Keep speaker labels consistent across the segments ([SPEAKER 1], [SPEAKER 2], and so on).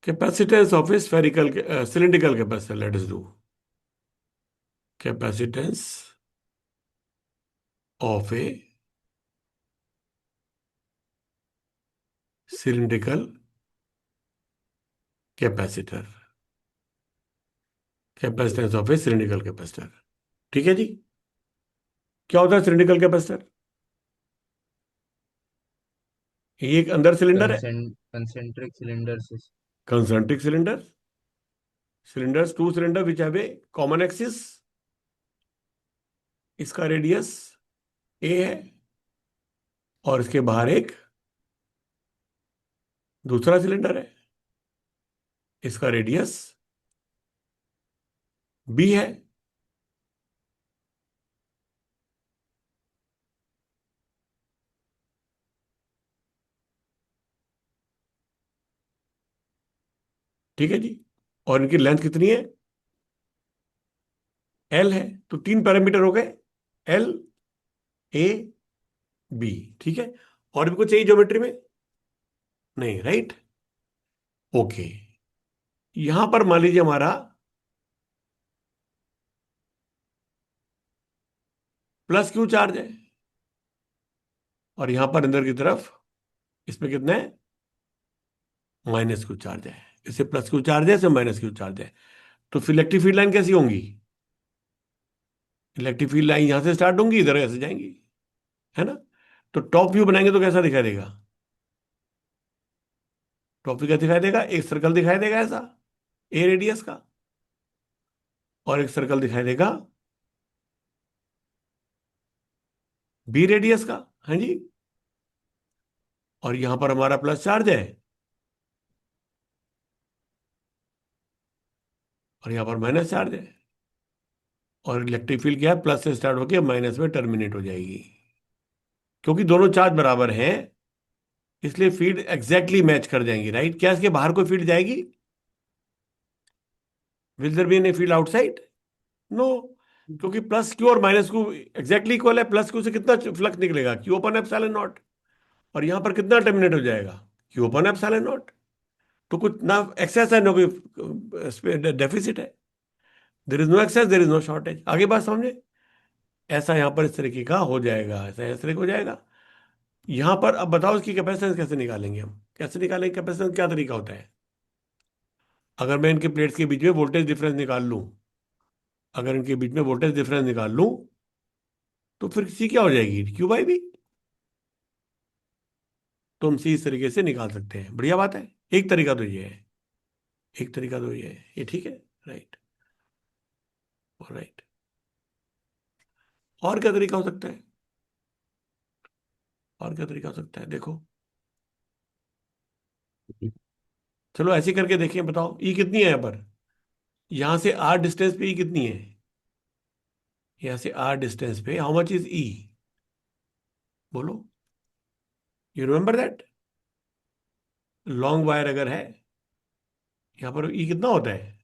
[SPEAKER 1] Capacitance of A spherical cylindrical capacitor, let us do capacitance of A cylindrical capacitor, capacitance of A cylindrical capacitor. ठीक है जी। क्या होता है cylindrical capacitor? ये एक अंदर सिलेंडर है,
[SPEAKER 2] कंसेंट्रिक सिलेंडर से।
[SPEAKER 1] Concentric cylinder, cylinders two cylinder which have a common axis, इसका रेडियस ए है और इसके बाहर एक दूसरा सिलेंडर है, इसका रेडियस बी है। ठीक है जी। और इनकी लेंथ कितनी है? एल है। तो तीन पैरामीटर हो गए, एल, ए, बी। ठीक है। और भी कुछ चाहिए ज्योमेट्री में? नहीं, राइट। ओके। यहां पर मान लीजिए हमारा प्लस क्यू चार्ज है और यहां पर अंदर की तरफ इसमें कितना है? माइनस क्यू चार्ज है। इसे प्लस क्यू चार्ज है, इसे माइनस क्यू चार्ज है। तो फिर इलेक्ट्रिक फील्ड लाइन कैसी होंगी? इलेक्ट्रिक फील्ड लाइन यहां से स्टार्ट होंगी, इधर ऐसे जाएंगी, है ना? तो टॉप व्यू बनाएंगे तो कैसा दिखाई देगा? टॉप व्यू क्या दिखाई देगा? एक सर्कल दिखाई देगा ऐसा, ए रेडियस का, और एक सर्कल दिखाई देगा बी रेडियस का। हाँ जी। और यहां पर हमारा प्लस चार्ज है और यहां पर माइनस चार्ज है। और इलेक्ट्रिक फील्ड क्या है? प्लस से स्टार्ट होकर माइनस में टर्मिनेट हो जाएगी। क्योंकि दोनों चार्ज बराबर हैं, इसलिए फील्ड एग्जैक्टली मैच कर जाएंगी, राइट? क्या इसके बाहर कोई फील्ड जाएगी? Will there be any field outside? No. क्योंकि प्लस क्यू और माइनस क्यू एग्जैक्टली इक्वल है। प्लस क्यू से कितना फ्लक्स निकलेगा? Q upon epsilon naught. और यहां पर कितना टर्मिनेट हो जाएगा? Q upon epsilon naught. तो कुछ ना एक्सेस है ना कोई डेफिसिट है। There is no excess, there is no shortage. आगे बात समझे? ऐसा यहां पर इस तरीके का हो जाएगा, ऐसा इस तरीके हो जाएगा। यहां पर अब बताओ इसकी कैपेसिटेंस कैसे निकालेंगे हम? कैसे निकालेंगे कैपेसिटेंस? क्या तरीका होता है? अगर मैं इनके प्लेट्स के बीच में वोल्टेज डिफरेंस निकाल लूं, अगर इनके बीच में वोल्टेज डिफरेंस निकाल लूं, तो फिर सी क्या हो जाएगी? Q by B. तो हम सी इस तरीके से निकाल सकते हैं। बढ़िया बात है। एक तरीका तो ये है, एक तरीका तो ये है। ये ठीक है, राइट। राइट। और क्या तरीका हो सकता है? और क्या तरीका हो सकता है? देखो, चलो ऐसे करके देखिए, बताओ ई कितनी है यहाँ पर? यहां से आर डिस्टेंस पे ई कितनी है? यहां से आर डिस्टेंस पे हाउ मच इज ई? बोलो। You remember that? Long wire अगर है, यहाँ पर ई कितना होता है?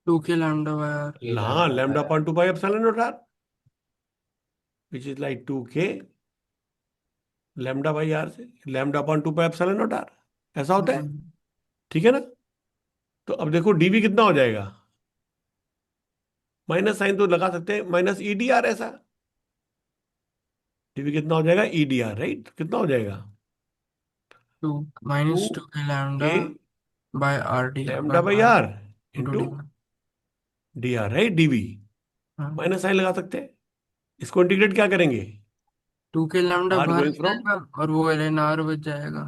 [SPEAKER 2] 2 k λ/r।
[SPEAKER 1] हाँ, lambda upon 2 pi epsilon naught R, which is like 2 k lambda by R से, lambda upon 2 pi epsilon naught R. ऐसा होता है। ठीक है ना? तो अब देखो डीवी कितना हो जाएगा? माइनस साइन तो लगा सकते हैं, माइनस ई डी आर ऐसा। डीवी कितना हो जाएगा? E D R, right? कितना हो जाएगा?
[SPEAKER 2] टू
[SPEAKER 1] टू
[SPEAKER 2] -2 k λ
[SPEAKER 1] के
[SPEAKER 2] by R D by
[SPEAKER 1] lambda by
[SPEAKER 2] R
[SPEAKER 1] R
[SPEAKER 2] into
[SPEAKER 1] into
[SPEAKER 2] D.
[SPEAKER 1] D R, right? DV minus sign लगा सकते हैं। इसको इंटीग्रेट क्या करेंगे?
[SPEAKER 2] 2 k λ
[SPEAKER 1] आर
[SPEAKER 2] बाहर
[SPEAKER 1] गोइंग फ्रॉम,
[SPEAKER 2] जाएगा और वो ln r बच जाएगा।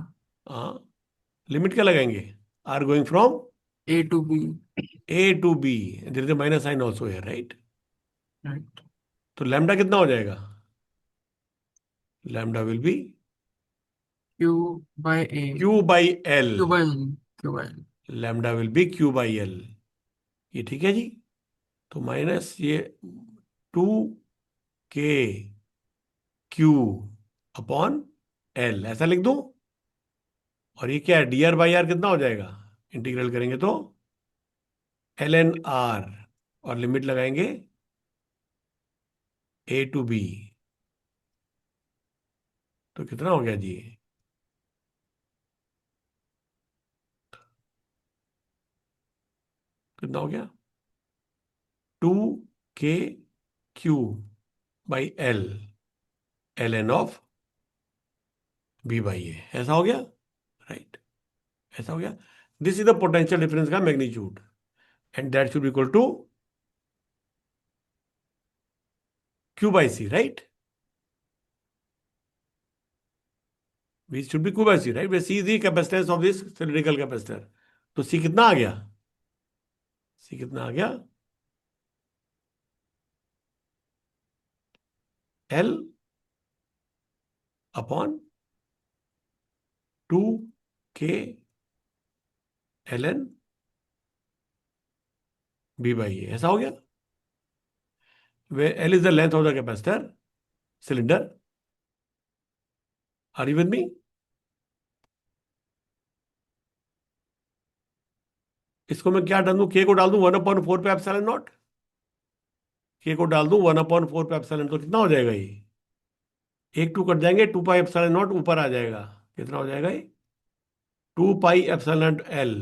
[SPEAKER 1] हाँ, लिमिट क्या लगाएंगे? R going from
[SPEAKER 2] A to B।
[SPEAKER 1] A to B, there is a minus sign also here, right?
[SPEAKER 2] Right.
[SPEAKER 1] तो लैम्डा कितना हो जाएगा? Lambda will be
[SPEAKER 2] Q/A।
[SPEAKER 1] Q by L.
[SPEAKER 2] Q/L। Q/L।
[SPEAKER 1] Lambda will be Q by L. ये ठीक है जी। तो minus ये 2 के क्यू अपॉन एल, ऐसा लिख दूं? और ये क्या है? डी आर बाई आर कितना हो जाएगा इंटीग्रल करेंगे तो? L N R. और लिमिट लगाएंगे ए टू बी। तो कितना हो गया जी? कितना हो गया? 2k by L, L N of B by A, ऐसा हो गया, राइट? ऐसा हो गया। This is the potential difference का magnitude, and that should equal to Q by C, right? We should be Q by C, right? Where C is the capacitance of this cylindrical capacitor. तो C कितना आ गया? C कितना आ गया? L upon 2k L N B by A, ऐसा हो गया। Where L is the length of the capacitor cylinder. Are you with me? इसको मैं क्या डाल दूं? के को डाल दूं 1/4 पे एप्सिलॉन नॉट। के को डाल दूं 1/4 पे एप्सिलॉन, तो कितना हो जाएगा ये? एक टू कट जाएंगे, 2 पाई एप्सिलॉन नॉट ऊपर आ जाएगा। कितना हो जाएगा ये? 2 pi epsilon L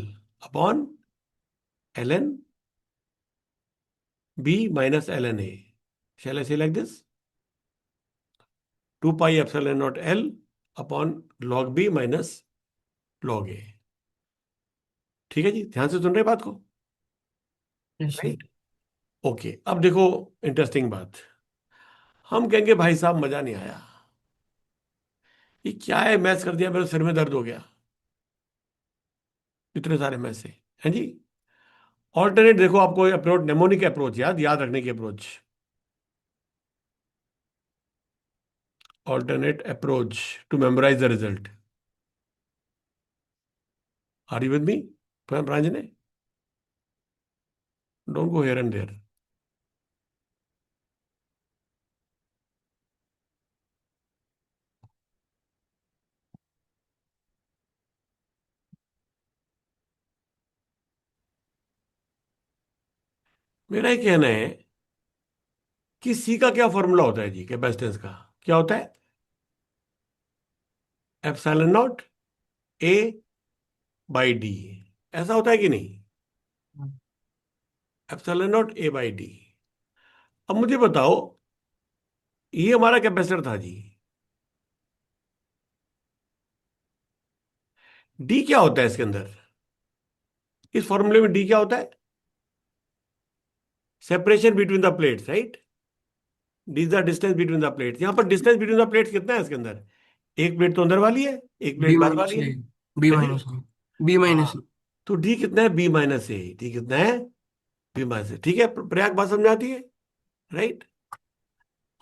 [SPEAKER 1] upon L N B minus L N A. Shall I say like this? 2 pi epsilon naught L upon log B minus log A. ठीक है जी, ध्यान से सुन रहे बात को,
[SPEAKER 2] यस सर।
[SPEAKER 1] राइट? ओके, अब देखो इंटरेस्टिंग बात। हम कहेंगे भाई साहब मजा नहीं आया, ये क्या है, मैथ्स कर दिया, मेरे सिर में दर्द हो गया, इतने सारे मैथ से। हैं जी? ऑल्टरनेट देखो, आपको अप्रोच, नेमोनिक अप्रोच, याद याद रखने की approach, alternate approach to memorize the result. Are you with me Pranjane? Don't go here and there. मेरा ये कहना है कि सी का क्या फॉर्मूला होता है जी, कैपेसिटेंस का क्या होता है? Epsilon not A by D, ऐसा होता है कि नहीं? Epsilon not A by D. अब मुझे बताओ, ये हमारा कैपेसिटर था जी, डी क्या होता है इसके अंदर? इस फॉर्मूले में डी क्या होता है? Separation between the plates, right? D the distance between the plates. यहां पर डिस्टेंस बिटवीन द प्लेट्स कितना है इसके अंदर? एक प्लेट तो अंदर वाली है, एक
[SPEAKER 2] बी
[SPEAKER 1] प्लेट बाहर
[SPEAKER 2] माइनस
[SPEAKER 1] वाली
[SPEAKER 2] ए, बी
[SPEAKER 1] है जी?
[SPEAKER 2] माइनस ए, बी माइनस
[SPEAKER 1] हाँ, तो डी कितना है? बी माइनस ए। डी कितना है? बी माइनस ए। ठीक है, प्रयाग बात समझ आती है, right?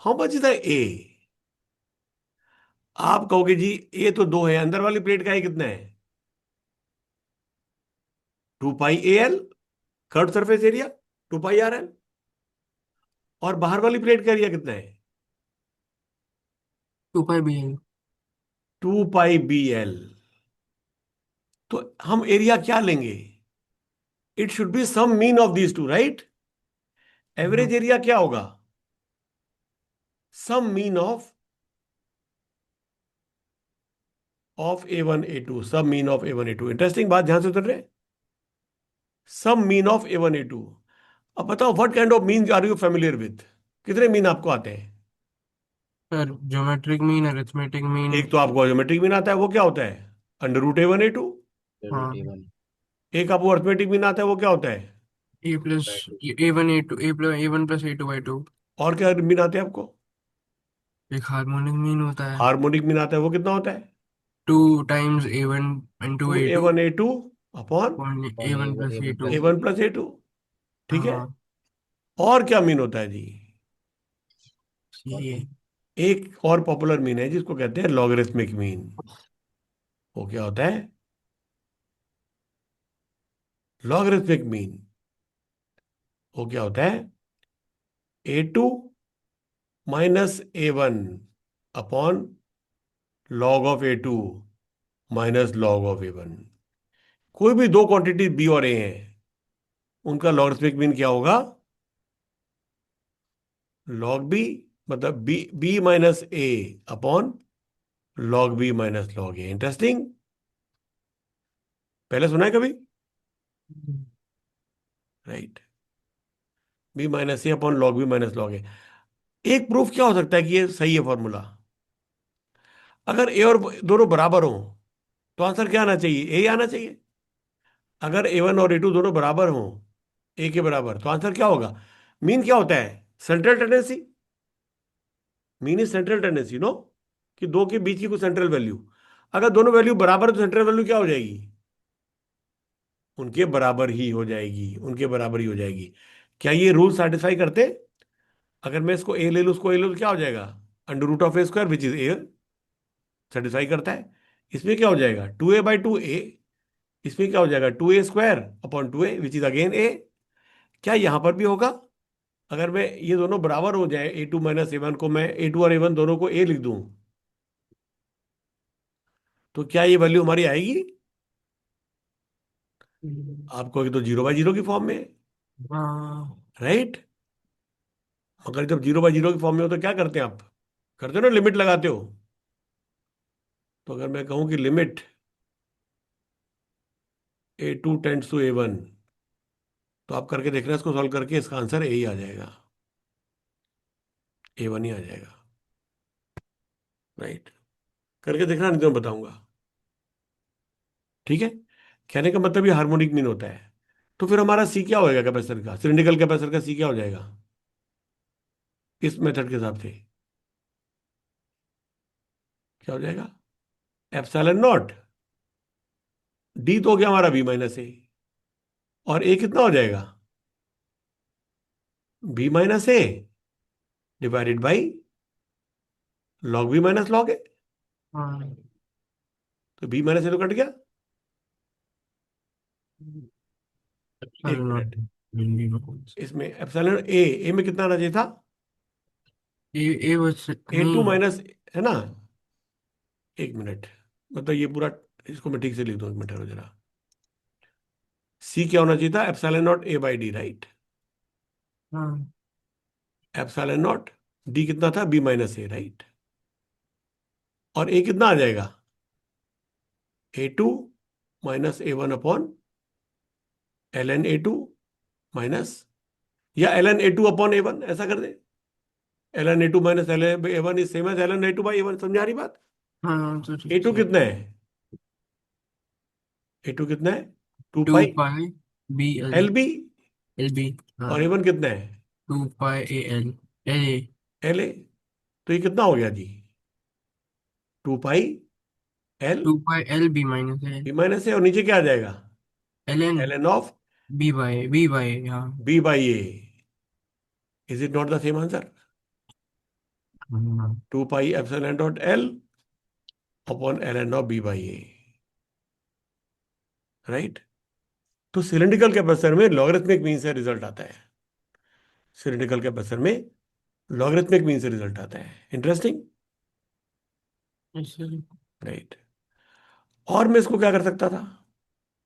[SPEAKER 1] How much is the ए? आप कहोगे जी ए तो दो है, अंदर वाली प्लेट का ए कितना है? 2 pi A L, curve surface area, 2 pi R L. और बाहर वाली प्लेट का एरिया कितना है?
[SPEAKER 2] 2 pi B L.
[SPEAKER 1] 2 pi B L. तो हम एरिया क्या लेंगे? It should be some mean of these two, right? Average area क्या होगा? सम मीन ऑफ A1 A2, सब mean of A1 A2। Interesting बात, ध्यान से सुन रहे? सब मीन ऑफ A1 A2। अब बताओ, what kind of mean are you familiar with? कितने मीन आपको आते हैं?
[SPEAKER 2] Sir geometric mean, arithmetic mean.
[SPEAKER 1] एक तो आपको ज्योमेट्रिक मीन आता है, वो क्या होता है? √A1 A2।
[SPEAKER 2] हाँ,
[SPEAKER 1] एक आपको अर्थमेटिक मीन आता है, वो क्या होता है?
[SPEAKER 2] ए plus A1 A2, A1 + A2/2।
[SPEAKER 1] और क्या मीन आते हैं आपको?
[SPEAKER 2] एक हार्मोनिक मीन होता है।
[SPEAKER 1] हार्मोनिक मीन आता है, वो कितना होता है?
[SPEAKER 2] 2 times A1 ×
[SPEAKER 1] two a
[SPEAKER 2] A2
[SPEAKER 1] one a two upon
[SPEAKER 2] A1 + A2।
[SPEAKER 1] A1 + A2। ठीक है।
[SPEAKER 2] हाँ,
[SPEAKER 1] और क्या मीन होता है जी?
[SPEAKER 2] ये
[SPEAKER 1] एक और पॉपुलर मीन है जिसको कहते हैं लॉगरिथमिक मीन। वो क्या होता है? Logarithmic mean. वो क्या होता है? A2 - A1 upon log of A2 minus log of A1। कोई भी दो क्वांटिटी बी और ए हैं, उनका लॉगरिथमिक मीन क्या होगा? लॉग बी, मतलब B minus A upon log B minus log A. Interesting, पहले सुना है कभी? Right. B minus A upon log B minus log A. एक प्रूफ क्या हो सकता है कि ये सही है फॉर्मूला? अगर ए और दोनों बराबर हो तो आंसर क्या आना चाहिए? ए आना चाहिए। अगर A1 और A2 दोनों बराबर हों, ए के बराबर, तो आंसर क्या होगा? मीन क्या होता है? Central tendency. Mean is central tendency, no, कि दो के बीच की कोई सेंट्रल वैल्यू। अगर दोनों वैल्यू बराबर है तो सेंट्रल वैल्यू क्या हो जाएगी? उनके बराबर ही हो जाएगी, उनके बराबर ही हो जाएगी। क्या ये रूल सेटिस्फाई करते? अगर मैं इसको ए ले लूँ, उसको ए ले लूँ, क्या हो जाएगा? Under root of a square which is a, satisfy करता है। इसमें क्या हो जाएगा? 2a/2a। इसमें क्या हो जाएगा? 2a² upon 2a which is again A. क्या यहां पर भी होगा? अगर मैं ये दोनों बराबर हो जाए, A2 माइनस A1 को मैं A2 और A1 दोनों को ए लिख दूं, तो क्या ये वैल्यू हमारी आएगी? आप कहोगे तो 0/0 की फॉर्म में,
[SPEAKER 2] हाँ।
[SPEAKER 1] राइट। मगर जब 0/0 की फॉर्म में हो तो क्या करते हैं आप? करते हो ना, लिमिट लगाते हो। तो अगर मैं कहूं कि limit A2 tends to A1, तो आप करके देखना, इसको सॉल्व करके इसका आंसर ए ही आ जाएगा, A1 ही आ जाएगा, राइट। करके देखना, नहीं तो मैं बताऊंगा। ठीक है। कहने का मतलब ये हार्मोनिक मीन होता है। तो फिर हमारा सी क्या होएगा कैपेसिटर का, सिलिंड्रिकल कैपेसिटर का सी क्या हो जाएगा इस मेथड के हिसाब से? क्या हो जाएगा? Epsilon not. डी तो हो गया हमारा बी माइनस ए, और ए कितना हो जाएगा? B minus A divided by log B minus log A.
[SPEAKER 2] हाँ।
[SPEAKER 1] तो बी माइनस ए तो कट गया। एक
[SPEAKER 2] एप्सिलॉन नॉट
[SPEAKER 1] मिनट,
[SPEAKER 2] हिंदी में कौन सा?
[SPEAKER 1] इसमें एप्सिलॉन ए में कितना आना चाहिए था?
[SPEAKER 2] ए बस
[SPEAKER 1] A2
[SPEAKER 2] नहीं।
[SPEAKER 1] माइनस, है ना? एक मिनट, मतलब ये पूरा, इसको मैं ठीक से लिख दूं, एक मिनट ठहरो जरा। सी क्या होना चाहिए था? Epsilon naught A/D, right.
[SPEAKER 2] हाँ।
[SPEAKER 1] एप्सिलॉन नॉट डी कितना था? B minus a, right. और ए कितना आ जाएगा? A2 minus A1 upon ln A2 minus, या ln A2 अपॉन A1, ऐसा कर दे। ln A2 minus ln A1 is same as ln A2/A1, समझा रही बात?
[SPEAKER 2] हाँ तो ठीक
[SPEAKER 1] A2
[SPEAKER 2] है।
[SPEAKER 1] कितना है? A2 कितना है? Two
[SPEAKER 2] two
[SPEAKER 1] pi
[SPEAKER 2] pi B l
[SPEAKER 1] l b.
[SPEAKER 2] L b. हाँ।
[SPEAKER 1] और A1 कितना है?
[SPEAKER 2] 2 pi A L
[SPEAKER 1] L A. तो ये कितना हो गया जी? 2 pi L
[SPEAKER 2] 2 pi L B minus L
[SPEAKER 1] B minus A, और नीचे क्या आ जाएगा?
[SPEAKER 2] L N
[SPEAKER 1] ln of
[SPEAKER 2] B by हाँ।
[SPEAKER 1] b/a। Is it not the same answer?
[SPEAKER 2] हाँ।
[SPEAKER 1] 2 pi epsilon dot L upon ln of b/a, right. तो cylindrical capacitor में logarithmic mean से रिजल्ट आता है। सिलिंड्रिकल कैपेसिटर में लॉगरिथमिक मीन से result आता है। इंटरेस्टिंग,
[SPEAKER 2] ऐसे।
[SPEAKER 1] राइट। और मैं इसको क्या कर सकता था?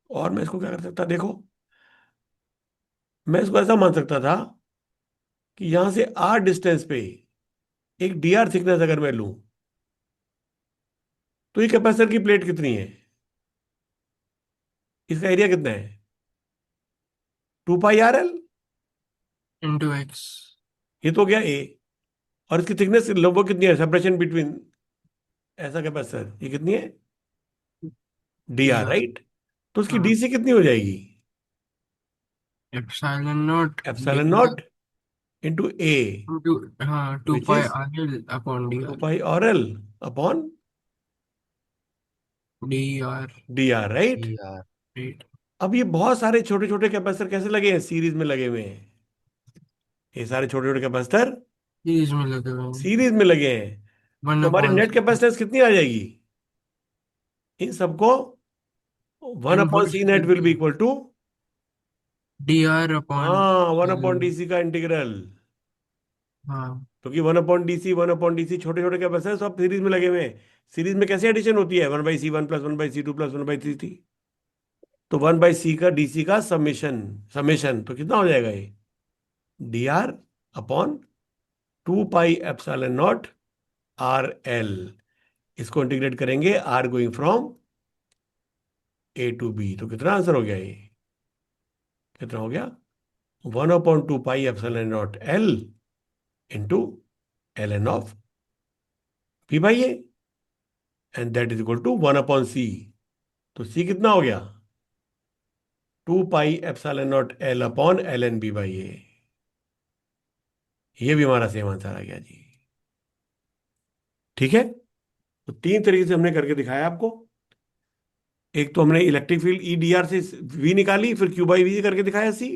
[SPEAKER 1] और मैं इसको क्या कर सकता, देखो, मैं इसको ऐसा मान सकता था कि यहां से r डिस्टेंस पे एक dr थिकनेस अगर मैं लूं, तो ये कैपेसिटर की प्लेट कितनी है? इसका एरिया कितना है? 2 पाई r l।
[SPEAKER 2] Into x.
[SPEAKER 1] ये तो हो गया ए। और इसकी थिकनेस लगभग कितनी है, सेपरेशन बिटवीन ऐसा कैपेसिटर, ये कितनी है? D
[SPEAKER 2] D
[SPEAKER 1] R,
[SPEAKER 2] R.
[SPEAKER 1] Right. तो उसकी
[SPEAKER 2] हाँ।
[SPEAKER 1] डीसी कितनी हो जाएगी?
[SPEAKER 2] Epsilon naught B
[SPEAKER 1] epsilon naught into A
[SPEAKER 2] into, हाँ, to
[SPEAKER 1] which
[SPEAKER 2] pi
[SPEAKER 1] is
[SPEAKER 2] R L upon D
[SPEAKER 1] two
[SPEAKER 2] R.
[SPEAKER 1] Pi और L upon
[SPEAKER 2] D are.
[SPEAKER 1] D R, right.
[SPEAKER 2] यार। Right.
[SPEAKER 1] अब ये बहुत सारे छोटे छोटे कैपेसिटर कैसे लगे हैं? सीरीज में लगे हुए हैं। ये सारे छोटे छोटे कैपेसिटर
[SPEAKER 2] सीरीज में लगे हुए हैं।
[SPEAKER 1] सीरीज में लगे हैं।
[SPEAKER 2] वन
[SPEAKER 1] तो हमारी
[SPEAKER 2] अपॉन
[SPEAKER 1] नेट कैपेसिटेंस कितनी आ जाएगी इन सबको? 1/c net will be
[SPEAKER 2] inverse
[SPEAKER 1] equal to,
[SPEAKER 2] d are upon.
[SPEAKER 1] हाँ, 1/dc का इंटीग्रल।
[SPEAKER 2] हाँ।
[SPEAKER 1] क्योंकि 1/dc छोटे छोटे कैपेसिटर सब सीरीज में लगे हुए हैं। सीरीज में कैसे एडिशन होती है? 1/c1 plus 1/c2 plus 1/c3। तो 1/c का डीसी का समेशन, समेशन तो कितना हो जाएगा ये? dr upon 2 pi epsilon naught r l। इसको इंटीग्रेट करेंगे, r going from a to b, तो कितना आंसर हो गया ये? कितना हो गया? 1/2 pi epsilon naught L into L N of P by A, and that is equal to 1/c। तो सी कितना हो गया? 2 pi epsilon naught L upon L N B by A. ये भी हमारा सेम आंसर आ गया जी। ठीक है, तो तीन तरीके से हमने करके दिखाया आपको। एक तो हमने electric field E D R से वी निकाली, फिर क्यू बाई वी करके दिखाया सी।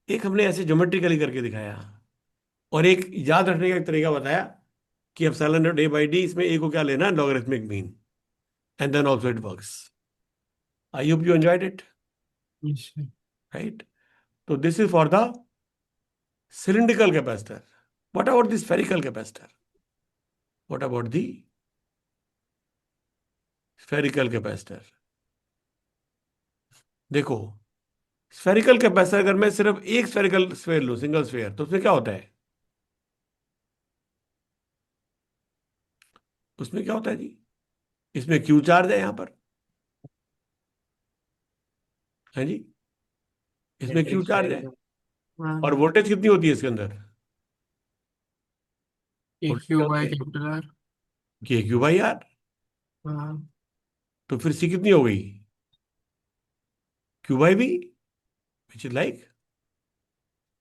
[SPEAKER 1] एक हमने ऐसे ज्योमेट्रिकली करके दिखाया, और एक याद रखने का एक तरीका बताया कि epsilon not A by D, इसमें ए को क्या लेना है? Logarithmic mean. And then also it works. I hope you enjoyed it,
[SPEAKER 2] Yes, sir.
[SPEAKER 1] Right? तो this is for the cylindrical capacitor. What about the spherical capacitor? What about the spherical capacitor? देखो, spherical capacitor अगर मैं सिर्फ एक spherical sphere लूं, single sphere, तो उसमें क्या होता है? उसमें क्या होता है जी? इसमें क्यू चार्ज है यहां पर, है जी? इसमें क्यू चार्ज है। और
[SPEAKER 2] हाँ,
[SPEAKER 1] वोल्टेज कितनी होती है इसके अंदर?
[SPEAKER 2] ए
[SPEAKER 1] वोल्टेज क्या
[SPEAKER 2] क्यू
[SPEAKER 1] होती
[SPEAKER 2] बाई
[SPEAKER 1] है?
[SPEAKER 2] Capital R.
[SPEAKER 1] K Q by R.
[SPEAKER 2] हाँ,
[SPEAKER 1] तो फिर सी कितनी हो गई? Q by B, which is like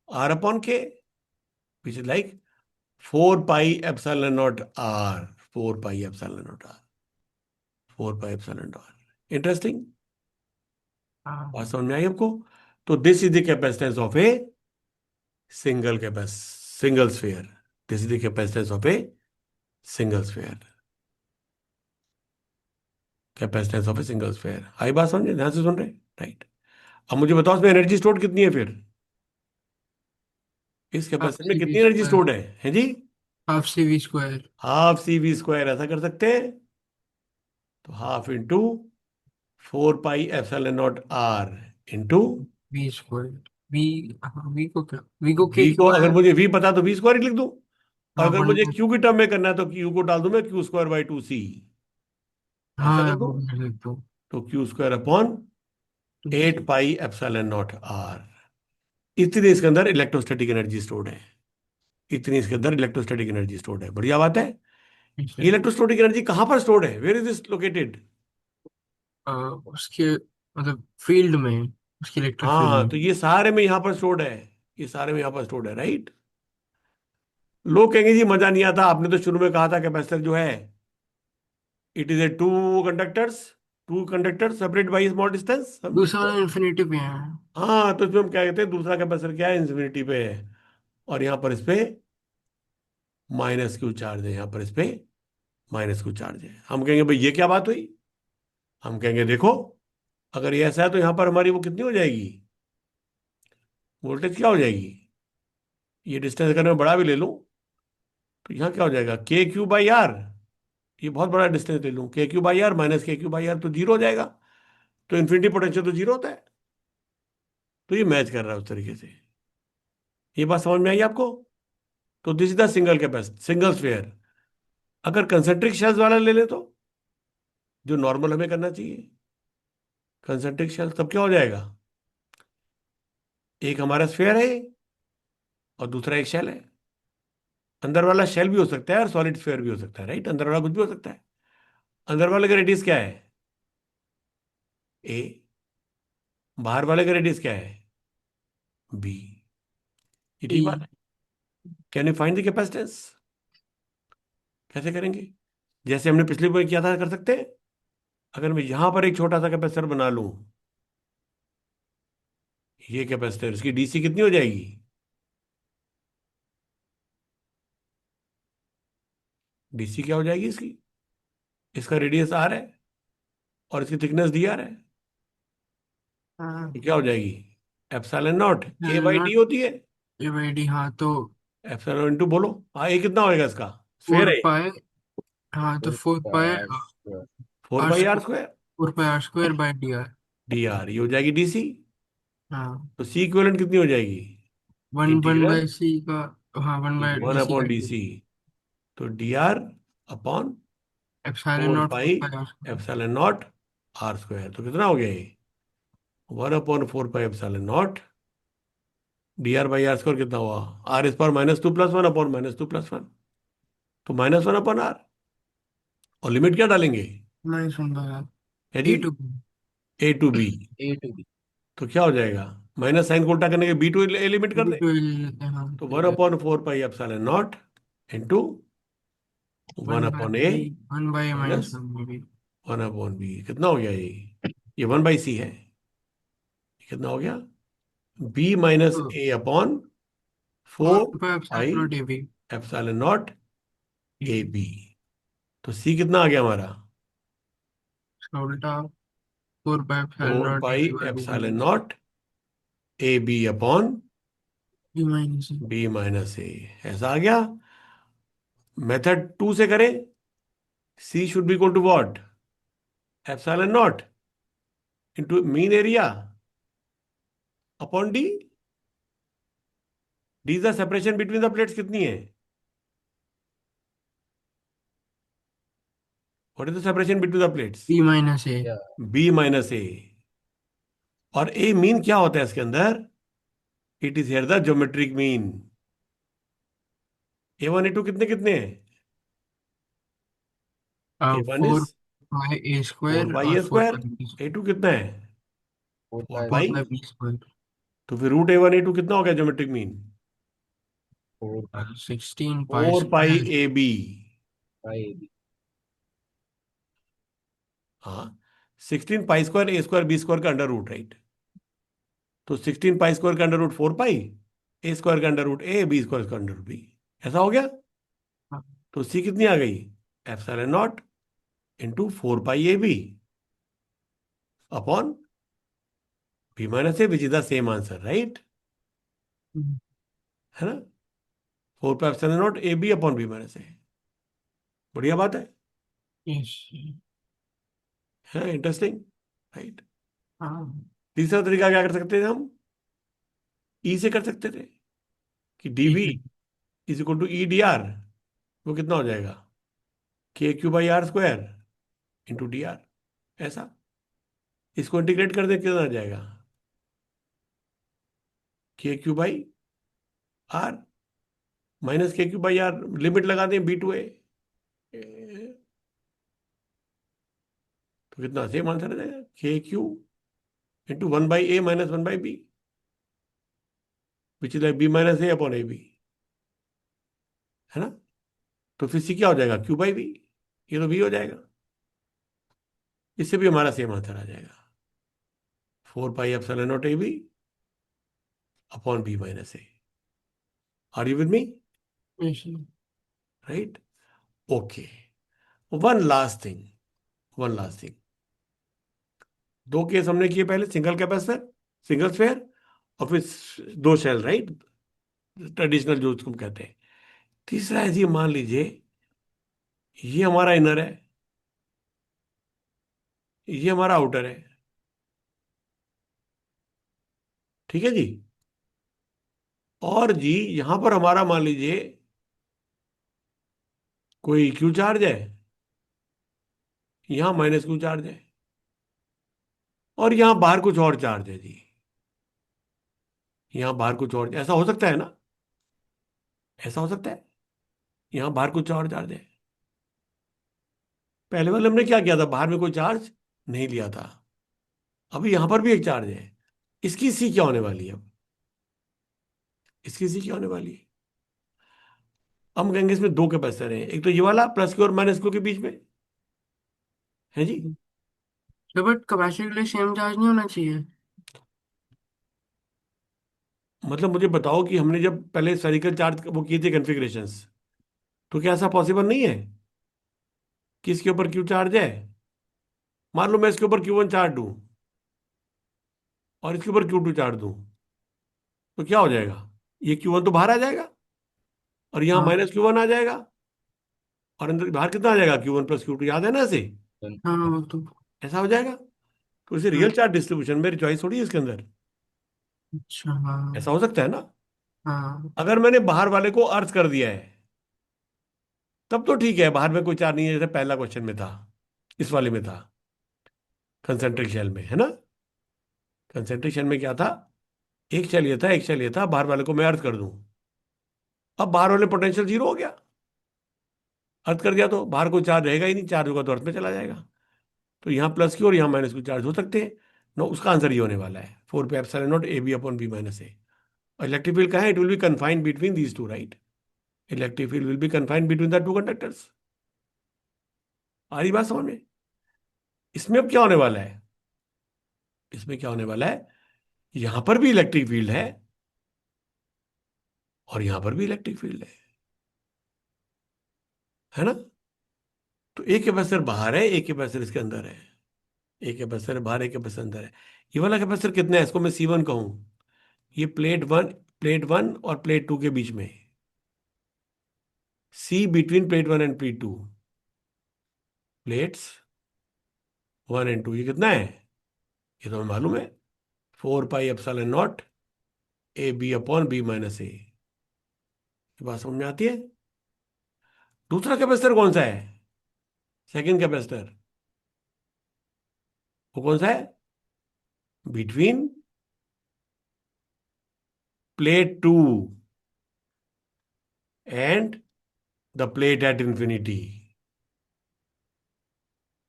[SPEAKER 1] R upon K, which is like 4 pi epsilon naught R. 4 pi epsilon naught R. 4 pi epsilon naught. Interesting.
[SPEAKER 2] हाँ,
[SPEAKER 1] बात समझ में आई आपको? तो this is the capacitance of a single sphere. This is the capacitance of a single sphere. Capacitance of a single sphere. आई बात समझे? ध्यान से सुन रहे? राइट। अब मुझे बताओ इसमें एनर्जी स्टोर कितनी है फिर? इस
[SPEAKER 2] हाफ
[SPEAKER 1] कैपेसिटर में
[SPEAKER 2] सी वी
[SPEAKER 1] कितनी एनर्जी
[SPEAKER 2] स्क्वायर।
[SPEAKER 1] स्टोर्ड है जी?
[SPEAKER 2] Half C V square.
[SPEAKER 1] Half C V square, ऐसा कर सकते हैं। तो half into 4 pi epsilon naught R into
[SPEAKER 2] V square. V, हाँ, वी को क्या, वी को के
[SPEAKER 1] वी को,
[SPEAKER 2] क्यू
[SPEAKER 1] अगर
[SPEAKER 2] आर।
[SPEAKER 1] मुझे वी पता तो वी स्क्वायर लिख दूं। और
[SPEAKER 2] हाँ,
[SPEAKER 1] अगर
[SPEAKER 2] वन।
[SPEAKER 1] मुझे क्यू की टर्म में करना है तो क्यू को डाल दूं मैं, Q² बाई 2C। ऐसा
[SPEAKER 2] हाँ,
[SPEAKER 1] कर दूं?
[SPEAKER 2] वो कर सकते हो।
[SPEAKER 1] तो Q² upon
[SPEAKER 2] two c.
[SPEAKER 1] 8 pi epsilon naught r. इतनी इसके अंदर इलेक्ट्रोस्टैटिक एनर्जी स्टोर्ड है। इतनी इसके अंदर इलेक्ट्रोस्टैटिक एनर्जी स्टोर्ड है। बढ़िया बात है। ये इलेक्ट्रोस्टैटिक एनर्जी कहां पर स्टोर्ड है? Where is this located?
[SPEAKER 2] उसके मतलब फील्ड में, उसके इलेक्ट्रिक फील्ड
[SPEAKER 1] हाँ,
[SPEAKER 2] में।
[SPEAKER 1] तो ये सारे में यहां पर स्टोर्ड है। ये सारे में यहां पर स्टोर्ड है, राइट? लोग कहेंगे जी मजा नहीं आता, आपने तो शुरू में कहा था कैपेसिटर जो है, it is a two conductor separate by small distance. हम
[SPEAKER 2] दूसरा वाला इन्फिनिटी पे है।
[SPEAKER 1] हाँ, तो इसमें हम क्या कहते हैं, दूसरा कैपेसिटर क्या है? इंफिनिटी पे है। और यहां पर इस पे माइनस क्यू चार्ज है, यहां पर इस पे माइनस क्यू चार्ज है। हम कहेंगे भाई ये क्या बात हुई? हम कहेंगे देखो, अगर ये ऐसा है तो यहां पर हमारी वो कितनी हो जाएगी? वोल्टेज क्या हो जाएगी? ये डिस्टेंस अगर मैं बड़ा भी ले लूं, तो यहाँ क्या हो जाएगा? K³ by are. ये बहुत बड़ा डिस्टेंस ले लूं, K³ by r minus K³ by r, तो जीरो हो जाएगा। तो इन्फिनिटी पोटेंशियल तो जीरो होता है। तो ये मैच कर रहा है उस तरीके से। ये बात समझ में आई आपको? तो this is the single sphere. अगर कंसेंट्रिक शेल्स वाला ले ले, तो जो नॉर्मल हमें करना चाहिए, कंसेंट्रिक शेल्स, तब क्या हो जाएगा? एक हमारा स्फेयर है और दूसरा एक शेल है। अंदर वाला शेल भी हो सकता है और सॉलिड स्फेयर भी हो सकता है, राइट? अंदर वाला कुछ भी हो सकता है। अंदर वाले का रेडियस क्या है? ए। बाहर वाले का रेडियस क्या है? बी। ये
[SPEAKER 2] टी।
[SPEAKER 1] ठीक बात है। Can you find the capacitance? कैसे करेंगे? जैसे हमने पिछले बार किया था, कर सकते हैं। अगर मैं यहां पर एक छोटा सा कैपेसिटर बना लूं, ये कैपेसिटर, इसकी डीसी कितनी हो जाएगी? डीसी क्या हो जाएगी इसकी? इसका रेडियस आर है और इसकी थिकनेस डी आर है।
[SPEAKER 2] हाँ,
[SPEAKER 1] तो क्या हो जाएगी? Epsilon not A by D
[SPEAKER 2] not
[SPEAKER 1] होती है।
[SPEAKER 2] ए बाई डी। हाँ तो
[SPEAKER 1] एप्सिलॉन इंटू बोलो, हाँ, ये कितना होएगा इसका? स्फेयर
[SPEAKER 2] फोर
[SPEAKER 1] है।
[SPEAKER 2] पाए। हाँ तो four pi
[SPEAKER 1] four
[SPEAKER 2] r
[SPEAKER 1] by r
[SPEAKER 2] square.
[SPEAKER 1] Square
[SPEAKER 2] 4 pi are square by d are.
[SPEAKER 1] D r, ये हो जाएगी डीसी।
[SPEAKER 2] हाँ,
[SPEAKER 1] तो सी इक्विवेलेंट कितनी हो जाएगी?
[SPEAKER 2] One one
[SPEAKER 1] integral
[SPEAKER 2] by C का। हाँ, one by
[SPEAKER 1] one
[SPEAKER 2] D C
[SPEAKER 1] upon
[SPEAKER 2] का।
[SPEAKER 1] D C. तो D are upon
[SPEAKER 2] epsilon
[SPEAKER 1] four
[SPEAKER 2] naught four
[SPEAKER 1] pi
[SPEAKER 2] पाए are square.
[SPEAKER 1] Epsilon naught R square. तो कितना हो गया ये? 1/4 पाई एप्सिलॉन नॉट dr/r² कितना हुआ? r⁻²+1/-2 + 1 तो -1/r। और लिमिट क्या डालेंगे?
[SPEAKER 2] नहीं सुन रहा यार।
[SPEAKER 1] है जी,
[SPEAKER 2] A to
[SPEAKER 1] a to b।
[SPEAKER 2] A to B
[SPEAKER 1] तो क्या हो जाएगा? माइनस साइन को उल्टा करने के b to a लिमिट कर
[SPEAKER 2] बी
[SPEAKER 1] दे।
[SPEAKER 2] टू लेते हैं, हाँ
[SPEAKER 1] तो
[SPEAKER 2] ठीक
[SPEAKER 1] वन
[SPEAKER 2] है।
[SPEAKER 1] Upon four pi epsilon naught into one
[SPEAKER 2] one by
[SPEAKER 1] upon a
[SPEAKER 2] b, one by minus
[SPEAKER 1] minus
[SPEAKER 2] one by b.
[SPEAKER 1] One upon b. कितना हो गया ये 1/c है। ये कितना हो गया? b-a/4
[SPEAKER 2] four by
[SPEAKER 1] pi
[SPEAKER 2] epsilon not a B.
[SPEAKER 1] Epsilon not a B. तो सी कितना आ गया हमारा?
[SPEAKER 2] इसका उल्टा, four by epsilon
[SPEAKER 1] four
[SPEAKER 2] naught A
[SPEAKER 1] pi
[SPEAKER 2] B by B
[SPEAKER 1] epsilon
[SPEAKER 2] minus
[SPEAKER 1] naught A B upon
[SPEAKER 2] B minus A.
[SPEAKER 1] b-a ऐसा आ गया। मेथड 2 से करें। C should be equal to what? Epsilon naught into mean area upon D. D is the separation between the plates. कितनी है? What is the separation between the plates?
[SPEAKER 2] B minus A.
[SPEAKER 1] b-a। और A mean क्या होता है इसके अंदर? It is here the geometric mean. a1 a2 कितने कितने हैं? a1
[SPEAKER 2] four
[SPEAKER 1] is
[SPEAKER 2] by A
[SPEAKER 1] four
[SPEAKER 2] square
[SPEAKER 1] pi
[SPEAKER 2] और
[SPEAKER 1] A
[SPEAKER 2] four
[SPEAKER 1] square.
[SPEAKER 2] By B square.
[SPEAKER 1] a2 कितना है? Four
[SPEAKER 2] four
[SPEAKER 1] pi.
[SPEAKER 2] By B square.
[SPEAKER 1] तो फिर रूट a1 a2 कितना हो गया ज्योमेट्रिक मीन?
[SPEAKER 2] 16 पाई
[SPEAKER 1] four pi
[SPEAKER 2] square.
[SPEAKER 1] A b. हाँ, 16 pi square a square b square का अंडर रूट, राइट? तो 16 पाई स्क्वायर का under root 4 pi, a square का under root a, b square का अंडर रूट बी। ऐसा हो गया। तो सी कितनी आ गई? Epsilon naught into 4 pi a B upon b-a which is the same answer, right? है ना? 4 pi epsilon not A B upon b-a। बढ़िया बात
[SPEAKER 2] यस।
[SPEAKER 1] है इंटरेस्टिंग, राइट?
[SPEAKER 2] हाँ
[SPEAKER 1] तीसरा तरीका क्या कर सकते थे हम? ई से कर सकते थे कि डी बी
[SPEAKER 2] ठीक है।
[SPEAKER 1] Is equal to e D r. वो कितना हो जाएगा? k⁴/r² into D R. ऐसा इसको इंटीग्रेट कर दे, कितना आ जाएगा? k⁴/r minus k⁴/r। लिमिट लगा दें b to a। तो कितना सेम आंसर आ जाएगा? k³ into 1/a-1/b which is b-a upon a b. है ना? तो फिर सी क्या हो जाएगा? q/b। ये तो b हो जाएगा। इससे भी हमारा सेम आंसर आ जाएगा। 4 pi epsilon naught a b upon b-a। Are you with me?
[SPEAKER 2] Yes.
[SPEAKER 1] Right? Okay. One last thing, one last thing. दो केस हमने किए पहले, सिंगल कैपेसिटर, सिंगल स्फेयर, और फिर दो शेल, राइट? ट्रेडिशनल जो उसको हम कहते हैं। तीसरा है जी, मान लीजिए ये हमारा इनर है, ये हमारा आउटर है। ठीक है जी। और जी यहां पर हमारा मान लीजिए कोई क्यू चार्ज है, यहां माइनस क्यू चार्ज है, और यहां बाहर कुछ और चार्ज है जी। यहां बाहर कुछ और, ऐसा हो सकता है ना? ऐसा हो सकता है यहां बाहर कुछ और चार्ज है। पहले वाले हमने क्या किया था? बाहर में कोई चार्ज नहीं लिया था। अभी यहां पर भी एक चार्ज है। इसकी सी क्या होने वाली है अब? इसकी सी क्या होने वाली है? हम कहेंगे इसमें दो कैपेसिटर हैं, एक तो ये वाला प्लस क्यू और माइनस क्यू के बीच में है जी।
[SPEAKER 2] तो बट कैपेसिटी के लिए सेम चार्ज नहीं होना चाहिए।
[SPEAKER 1] मतलब मुझे बताओ कि हमने जब पहले स्फेरिकल चार्ज वो किए थे कॉन्फ़िगरेशंस, तो क्या ऐसा पॉसिबल नहीं है कि इसके ऊपर क्यू चार्ज है? मान लो मैं इसके ऊपर Q1 चार्ज दूं और इसके ऊपर Q2 चार्ज दूं, तो क्या हो जाएगा? ये Q1 तो बाहर आ जाएगा और यहाँ
[SPEAKER 2] हाँ
[SPEAKER 1] -Q1 आ जाएगा, और अंदर बाहर कितना आ जाएगा? Q1 + Q2, याद है ना ऐसे?
[SPEAKER 2] हाँ वो तो।
[SPEAKER 1] ऐसा हो जाएगा। तो इसे
[SPEAKER 2] हाँ,
[SPEAKER 1] रियल चार्ज डिस्ट्रीब्यूशन, मेरी चॉइस थोड़ी है इसके अंदर।
[SPEAKER 2] अच्छा हाँ।
[SPEAKER 1] ऐसा हो सकता है ना?
[SPEAKER 2] हाँ
[SPEAKER 1] अगर मैंने बाहर वाले को अर्थ कर दिया है तब तो ठीक है, बाहर में कोई चार्ज नहीं है, जैसे पहला क्वेश्चन में था, इस वाले में था कंसेंट्रिक शेल में, है ना? कंसेंट्रिक शेल में क्या था एक चाहिए था, एक चाहिए था, बाहर वाले को मैं अर्थ कर दूं। अब बाहर वाले पोटेंशियल जीरो हो गया। अर्थ कर दिया तो बाहर कोई चार्ज रहेगा ही नहीं, चार्ज होगा तो अर्थ में चला जाएगा। तो यहाँ प्लस की और यहाँ माइनस की चार्ज हो सकते हैं। नो, उसका आंसर ये होने वाला है, 4 π ε0 A B upon B minus A. Electric field कहाँ है? It will be confined between these two, right? Electric field will be confined between the two conductors. आ रही बात समझ में? इसमें अब क्या होने वाला है? इसमें क्या होने वाला है? यहां पर भी इलेक्ट्रिक फील्ड है और यहां पर भी इलेक्ट्रिक फील्ड है ना? तो एक कैपेसिटर बाहर है, एक कैपेसिटर इसके अंदर है। एक कैपेसिटर बाहर, एक कैपेसिटर अंदर है। ये वाला कैपेसिटर कितना है? इसको मैं C1 कहूं। ये प्लेट वन और प्लेट टू के बीच में। C between plate one and plate two. Plates one and two, ये कितना है? ये तो हमें मालूम है, 4 π ε0 A B upon B minus A. ये बात समझ में आती है? दूसरा कैपेसिटर कौन सा है? सेकंड कैपेसिटर, वो कौन सा है? Between plate two and the plate at infinity.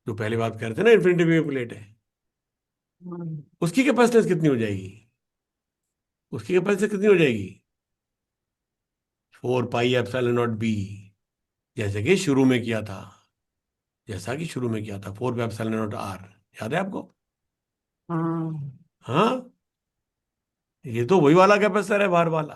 [SPEAKER 1] जो पहले बात कर रहे थे ना, इंफिनिटी में प्लेट है, उसकी कैपेसिटेंस कितनी हो जाएगी? उसकी कैपेसिटेंस कितनी हो जाएगी? 4 π ε0 बी। जैसे कि शुरू में किया था, जैसा कि शुरू में किया था, 4 π ε0 आर। याद है आपको?
[SPEAKER 2] हाँ।
[SPEAKER 1] हाँ, ये तो वही वाला कैपेसिटर है, बाहर वाला।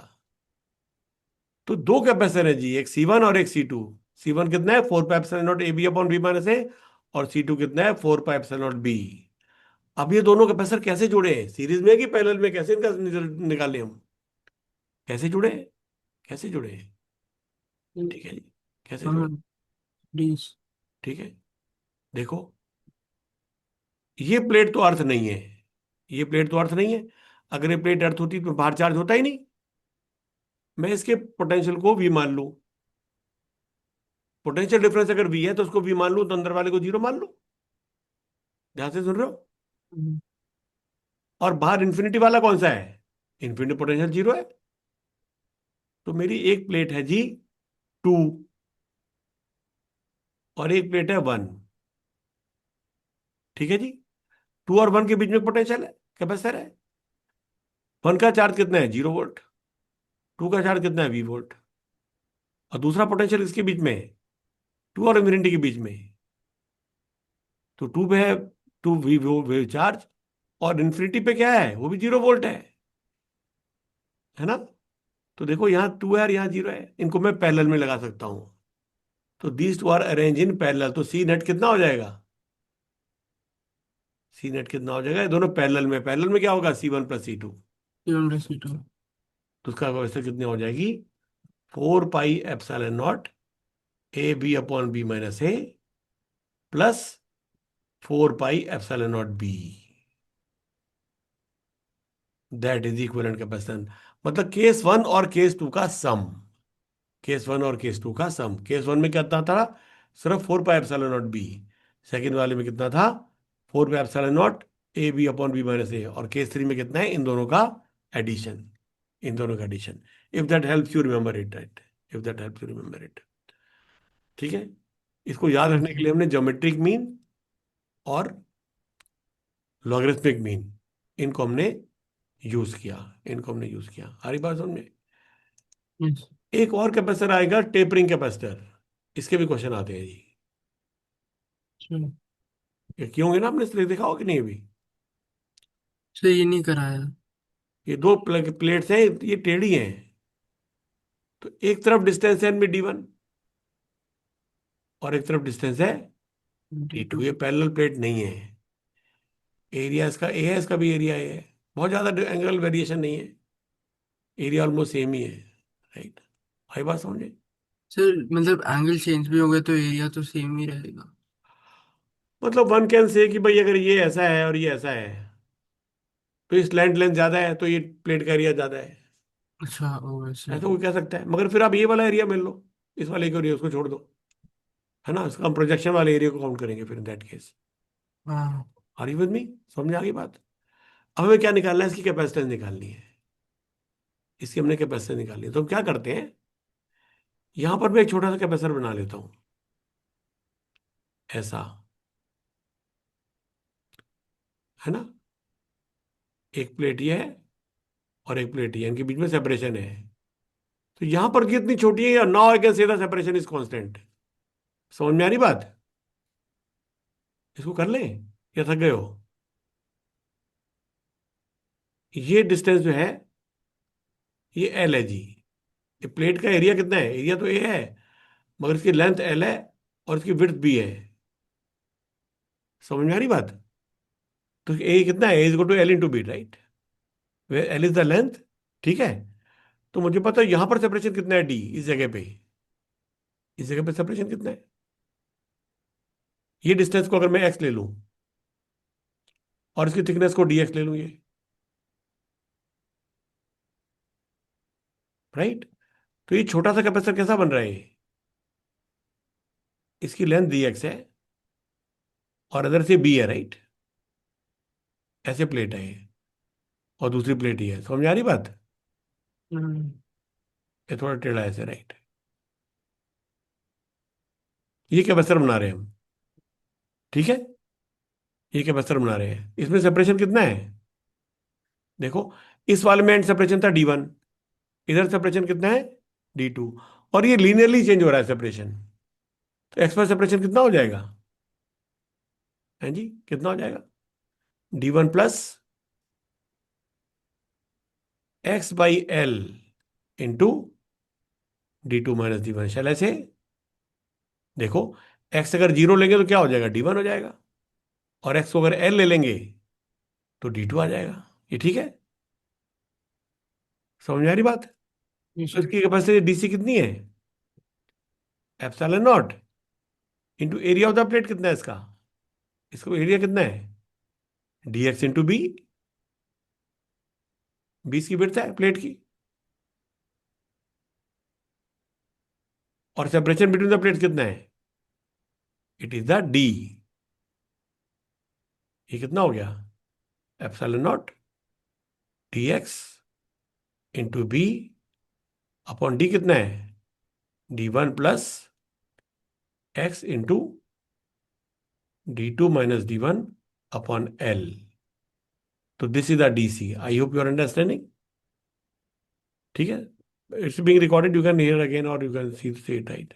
[SPEAKER 1] तो दो कैपेसिटर है जी, एक C1 और एक C2। C1 कितना है? 4 π ε0 A B upon B minus A. और C2 कितना है? 4 π ε0 बी। अब ये दोनों कैपेसिटर कैसे जुड़े हैं? सीरीज में कि पैरेलल में? कैसे इनका रिजल्ट निकालें हम? कैसे जुड़े हैं? कैसे जुड़े हैं? ठीक है जी, कैसे जुड़े?
[SPEAKER 2] हाँ प्लीज।
[SPEAKER 1] ठीक है, देखो, ये प्लेट तो अर्थ नहीं है। ये प्लेट तो अर्थ नहीं है। अगर ये प्लेट अर्थ होती तो बाहर चार्ज होता ही नहीं। मैं इसके पोटेंशियल को V मान लूं। पोटेंशियल डिफरेंस अगर V है तो उसको V मान लूं, तो अंदर वाले को जीरो मान लूं। ध्यान से सुन रहे हो? और बाहर इंफिनिटी वाला कौन सा है? इंफिनिटी पोटेंशियल जीरो है। तो मेरी एक प्लेट है जी 2 और एक प्लेट है 1। ठीक है जी, 2 और 1 के बीच में पोटेंशियल है, कैपेसिटर है। 1 का चार्ज कितना है? 0 वोल्ट। 2 का चार्ज कितना है? V volt. और दूसरा पोटेंशियल इसके बीच में है, 2 और इंफिनिटी के बीच में। तो 2 पे है 2 V चार्ज, और इन्फिनिटी पे क्या है? वो भी 0 वोल्ट है ना? तो देखो, यहाँ 2 है और यहाँ 0 है, इनको मैं पैरेलल में लगा सकता हूँ। तो these two are arrange in parallel. तो सी नेट कितना हो जाएगा? सी नेट कितना हो जाएगा? ये दोनों पैरेलल में, पैरेलल में क्या होगा? C1 plus C2।
[SPEAKER 2] C2।
[SPEAKER 1] तो उसका वैसे कितनी हो जाएगी? 4 π ε0 A B upon B minus A plus 4 π ε0 B. That is equivalent capacitance. मतलब केस वन और केस टू का सम। केस वन और केस टू का सम। केस वन में कितना था? सिर्फ 4 π ε0 बी। सेकेंड वाले में कितना था? 4 π ε0 A B upon B minus A. और केस थ्री में कितना है? इन दोनों का एडिशन। इन दोनों का addition. If that helps you remember it, right? If that helps you remember it. ठीक है, इसको याद रखने के लिए हमने ज्योमेट्रिक मीन और लॉगरिथमिक मीन, इनको हमने यूज किया। इनको हमने यूज किया। हमारी बात समझ में?
[SPEAKER 2] यस।
[SPEAKER 1] एक और कैपेसिटर आएगा, टेपरिंग कैपेसिटर। इसके भी क्वेश्चन आते हैं जी।
[SPEAKER 2] चलो।
[SPEAKER 1] ये क्यों होंगे ना, आपने इसलिए देखा हो कि नहीं अभी?
[SPEAKER 2] सर ये नहीं कराया।
[SPEAKER 1] ये दो प्लेट्स हैं, ये टेढ़ी हैं। तो एक तरफ डिस्टेंस है इनमें D1 और एक तरफ डिस्टेंस है D2।
[SPEAKER 2] D2।
[SPEAKER 1] ये पैरेलल प्लेट नहीं है। एरिया इसका A है, इसका भी एरिया A है। बहुत ज्यादा एंगल वेरिएशन नहीं है, एरिया ऑलमोस्ट सेम ही है, राइट? आई बात समझे?
[SPEAKER 2] सर मतलब एंगल चेंज भी हो गया तो एरिया तो सेम ही रहेगा।
[SPEAKER 1] मतलब वन कैन से कि भाई अगर ये ऐसा है और ये ऐसा है, तो इस लैंड लेंथ ज्यादा है तो ये प्लेट का एरिया ज्यादा है।
[SPEAKER 2] अच्छा ओ वैसे।
[SPEAKER 1] ऐसा कोई कह सकता है। मगर फिर आप ये वाला एरिया मिल लो, इस वाले को एरिया उसको छोड़ दो, है ना? इसका हम प्रोजेक्शन वाले एरिया को काउंट करेंगे फिर इन दैट केस।
[SPEAKER 2] हाँ।
[SPEAKER 1] Are you with me? समझ में आ गई बात? अब हमें क्या निकालना है? इसकी कैपेसिटेंस निकालनी है। इसकी हमने कैपेसिटी निकाली, तो हम क्या करते हैं, यहां पर मैं एक छोटा सा कैपेसिटर बना लेता हूं, ऐसा, है ना। एक प्लेट ये है और एक प्लेट ये, इनके बीच में सेपरेशन है। तो यहां पर कितनी छोटी है, now I can say the separation is constant. समझ में आ रही बात? इसको कर लें या थक गए हो? ये डिस्टेंस जो है, ये एल है जी। ये प्लेट का एरिया कितना है, एरिया तो ए है, मगर इसकी लेंथ एल है और इसकी विड्थ बी है। समझ में आ रही बात? तो ए कितना है, A is equal to L into B, right, where L is the length. ठीक है। तो मुझे पता है यहां पर सेपरेशन कितना है, डी, इस जगह पे, इस जगह पे सेपरेशन कितना है। ये डिस्टेंस को अगर मैं एक्स ले लूं और इसकी थिकनेस को डी एक्स ले लूं, ये, राइट। तो ये छोटा सा कैपेसिटर कैसा बन रहा है, इसकी लेंथ डी एक्स है और अदर से बी है, राइट। ऐसे प्लेट है ये, और दूसरी प्लेट ही है। समझ में आ रही बात?
[SPEAKER 2] हम्म।
[SPEAKER 1] ये थोड़ा टेढ़ा है ऐसे, राइट। ये कैपेसिटर बना रहे हैं हम, ठीक है। ये कैपेसिटर बना रहे हैं, इसमें सेपरेशन कितना है, देखो, इस वाले में एंड सेपरेशन था D1, इधर सेपरेशन कितना है, D2, और ये लीनियरली चेंज हो रहा है सेपरेशन। तो एक्स पर सेपरेशन कितना हो जाएगा, है जी, कितना हो जाएगा, D1 plus x by L into D2 minus D1, शैल ऐसे। देखो, एक्स अगर जीरो लेंगे तो क्या हो जाएगा, D1 हो जाएगा, और एक्स को अगर एल ले लेंगे तो D2 आ जाएगा। ये ठीक है, समझ में आ रही बात?
[SPEAKER 2] जी
[SPEAKER 1] तो
[SPEAKER 2] सर।
[SPEAKER 1] इसकी कैपेसिटी डीसी कितनी है, epsilon naught into area of the plate कितना है इसका, इसको एरिया कितना है, डी एक्स इंटू बी, 20 की विड्थ है प्लेट की, और सेपरेशन बिटवीन द प्लेट कितना है, इट इज द डी। ये कितना हो गया, epsilon not D X into B upon D कितना है, D1 plus x into D2 minus D1 upon L. तो this is the DC, I hope you are understanding. ठीक है, it's being recorded, you can hear again और you can see it, right.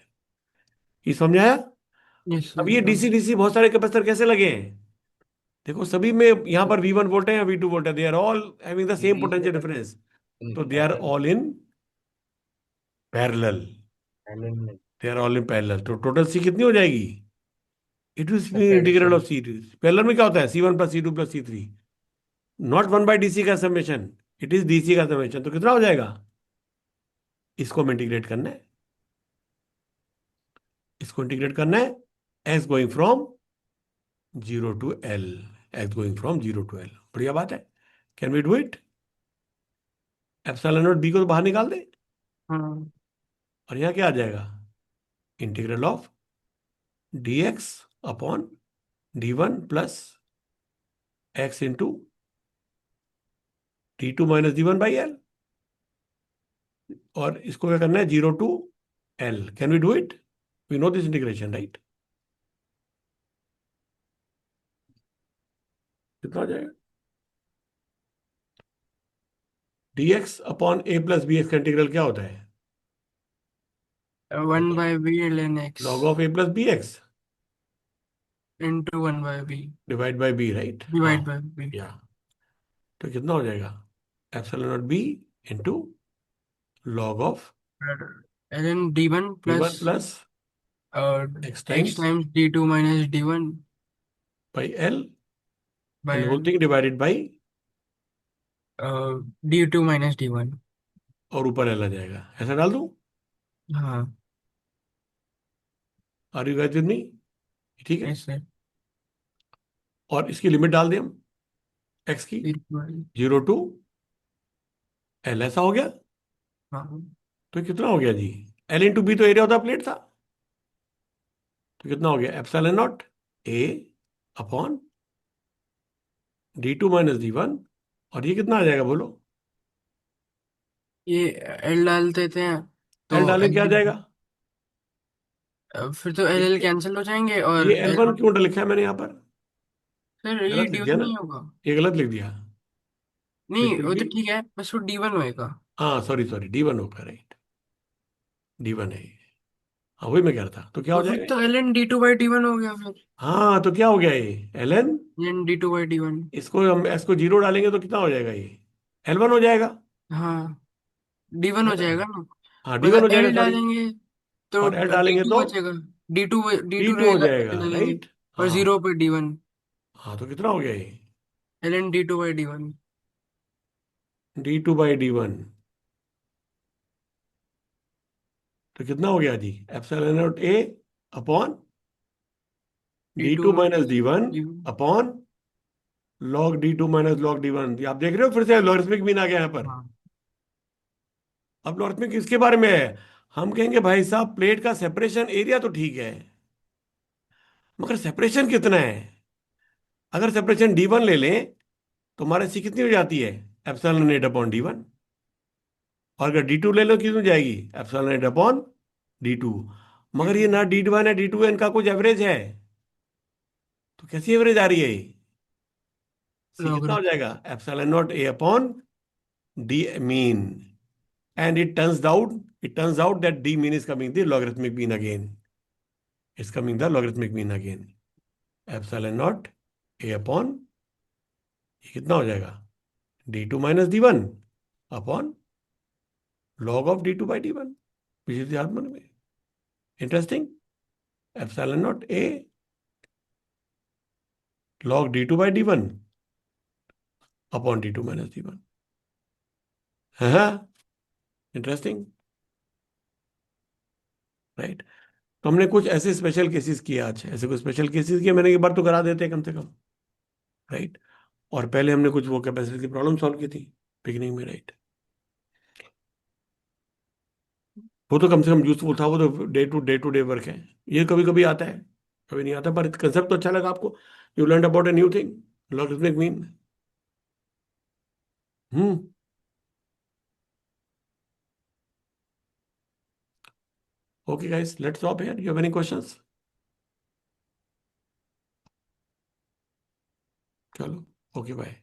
[SPEAKER 1] ये समझाया?
[SPEAKER 2] Yes
[SPEAKER 1] अब
[SPEAKER 2] sir
[SPEAKER 1] ये
[SPEAKER 2] sir.
[SPEAKER 1] DC DC बहुत सारे कैपेसिटर कैसे लगे हैं, देखो सभी में यहाँ पर V1 वोल्ट है या V2 वोल्ट है, they are all having the same potential difference, तो they are all in parallel, they are all in parallel. तो टोटल सी कितनी हो जाएगी, it will be integral of C. Parallel में क्या होता है, C1 plus C2 plus C3, not one by DC का समेशन, इट इज डीसी का समेशन। तो कितना हो जाएगा, इसको हम इंटीग्रेट करना है, इसको इंटीग्रेट करना है, x going from zero to l, x going from zero to l, बढ़िया बात है। Can we do it, epsilon naught b को तो बाहर निकाल दे,
[SPEAKER 2] हाँ।
[SPEAKER 1] और यहाँ क्या आ जाएगा, integral of d x upon D1 plus x into D2 minus D1 by l, और इसको क्या करना है, zero to l. Can we do it, we know this integration, right. कितना हो जाएगा, d x upon a plus b x का integral क्या होता है,
[SPEAKER 2] 1/b ln x
[SPEAKER 1] log of a plus b x
[SPEAKER 2] into 1/b
[SPEAKER 1] divide by b, right, हाँ,
[SPEAKER 2] divide by b
[SPEAKER 1] या। तो कितना हो जाएगा, epsilon naught b into log of
[SPEAKER 2] ln d1
[SPEAKER 1] d
[SPEAKER 2] plus
[SPEAKER 1] one plus x
[SPEAKER 2] x
[SPEAKER 1] times
[SPEAKER 2] times d2 minus d1
[SPEAKER 1] by l
[SPEAKER 2] by
[SPEAKER 1] and whole
[SPEAKER 2] l
[SPEAKER 1] thing divided by,
[SPEAKER 2] d2 minus d1।
[SPEAKER 1] और ऊपर L आ जाएगा, ऐसा डाल दूं,
[SPEAKER 2] हाँ।
[SPEAKER 1] Are you guys with me, ठीक है।
[SPEAKER 2] Yes sir.
[SPEAKER 1] और इसकी लिमिट डाल दें हम, एक्स की,
[SPEAKER 2] equal।
[SPEAKER 1] जीरो टू एल, ऐसा हो गया।
[SPEAKER 2] हाँ।
[SPEAKER 1] तो कितना हो गया जी, एल इंटू बी तो एरिया होता प्लेट था, तो कितना हो गया, epsilon not A upon D2 minus D1, और ये कितना आ जाएगा बोलो,
[SPEAKER 2] ये एल डाल देते हैं तो
[SPEAKER 1] एल डालें क्या आ
[SPEAKER 2] एल,
[SPEAKER 1] जाएगा?
[SPEAKER 2] फिर तो एल एल
[SPEAKER 1] ये
[SPEAKER 2] कैंसिल हो जाएंगे और
[SPEAKER 1] ये
[SPEAKER 2] एल,
[SPEAKER 1] L1 क्यों लिखा है मैंने यहाँ पर?
[SPEAKER 2] फिर ये
[SPEAKER 1] गलत लिख दिया
[SPEAKER 2] D1
[SPEAKER 1] ना?
[SPEAKER 2] नहीं होगा।
[SPEAKER 1] ये गलत लिख दिया।
[SPEAKER 2] नहीं वो
[SPEAKER 1] क्योंकि
[SPEAKER 2] तो ठीक है, बस वो D1 होएगा।
[SPEAKER 1] हाँ सॉरी सॉरी, D1 होगा, राइट। D1 है ये। हाँ वही मैं कह रहा था, तो क्या हो
[SPEAKER 2] तो फिर
[SPEAKER 1] जाएगा
[SPEAKER 2] तो
[SPEAKER 1] ये?
[SPEAKER 2] LN D2/D1 हो गया फिर।
[SPEAKER 1] हाँ तो क्या हो गया ये? Ln,
[SPEAKER 2] LN D2/D1।
[SPEAKER 1] इसको हम एस को जीरो डालेंगे तो कितना हो जाएगा ये? L1 हो जाएगा,
[SPEAKER 2] हाँ, D1
[SPEAKER 1] है
[SPEAKER 2] हो
[SPEAKER 1] ना?
[SPEAKER 2] जाएगा ना।
[SPEAKER 1] हाँ
[SPEAKER 2] और
[SPEAKER 1] D1 हो
[SPEAKER 2] अगर
[SPEAKER 1] जाएगा,
[SPEAKER 2] एल
[SPEAKER 1] सॉरी।
[SPEAKER 2] डालेंगे तो
[SPEAKER 1] और L डालेंगे
[SPEAKER 2] D2
[SPEAKER 1] तो
[SPEAKER 2] बचेगा। D2
[SPEAKER 1] D2 हो
[SPEAKER 2] रहेगा,
[SPEAKER 1] जाएगा,
[SPEAKER 2] एल डालेंगे।
[SPEAKER 1] राइट।
[SPEAKER 2] और
[SPEAKER 1] हाँ।
[SPEAKER 2] 0 पे D1।
[SPEAKER 1] हाँ तो कितना हो गया ये?
[SPEAKER 2] LN D2/D1।
[SPEAKER 1] D2/D1, तो कितना हो गया जी? Epsilon not A upon D
[SPEAKER 2] D2
[SPEAKER 1] two minus
[SPEAKER 2] minus
[SPEAKER 1] D one
[SPEAKER 2] D1।
[SPEAKER 1] Upon log D2 minus log D1। आप देख रहे हो फिर से लॉगरिथमिक मीन आ गया यहाँ पर।
[SPEAKER 2] हाँ।
[SPEAKER 1] अब लॉगरिथमिक किसके बारे में है? हम कहेंगे भाई साहब प्लेट का सेपरेशन एरिया तो ठीक है, मगर सेपरेशन कितना है? अगर सेपरेशन D1 ले लें तो हमारे सी कितनी हो जाती है? Epsilon at upon D1। और अगर D2 ले लो कितनी हो जाएगी? Epsilon at upon D2। मगर ये
[SPEAKER 2] D2
[SPEAKER 1] ना D1 है D2 है, इनका कुछ एवरेज है। तो कैसी एवरेज आ रही है ये? सी कितना हो
[SPEAKER 2] लॉगरिथम।
[SPEAKER 1] जाएगा? Epsilon not A upon D mean. And it turns out that D mean is coming the logarithmic mean again, is coming the logarithmic mean again. Epsilon not A upon, ये कितना हो जाएगा? D2 - D1 upon log of D2/D1, which is the harmonic mean. Interesting. Epsilon not A log D2/D1 upon D2 - D1। हाँ, interesting, right. तो हमने कुछ ऐसे special cases किए आज, ऐसे कुछ स्पेशल केसेस किए, मैंने एक बार तो करा देते कम से कम, राइट। और पहले हमने कुछ वो कैपेसिटी की प्रॉब्लम सॉल्व की थी बिगिनिंग में, राइट। वो तो कम से कम यूजफुल था, वो तो डे टू डे वर्क है। ये कभी कभी आता है, कभी नहीं आता, पर कंसेप्ट तो अच्छा लगा आपको। You learn about a new thing, logarithmic mean. Hmm. Okay guys, let's stop here. You have any questions? चलो, ओके बाय।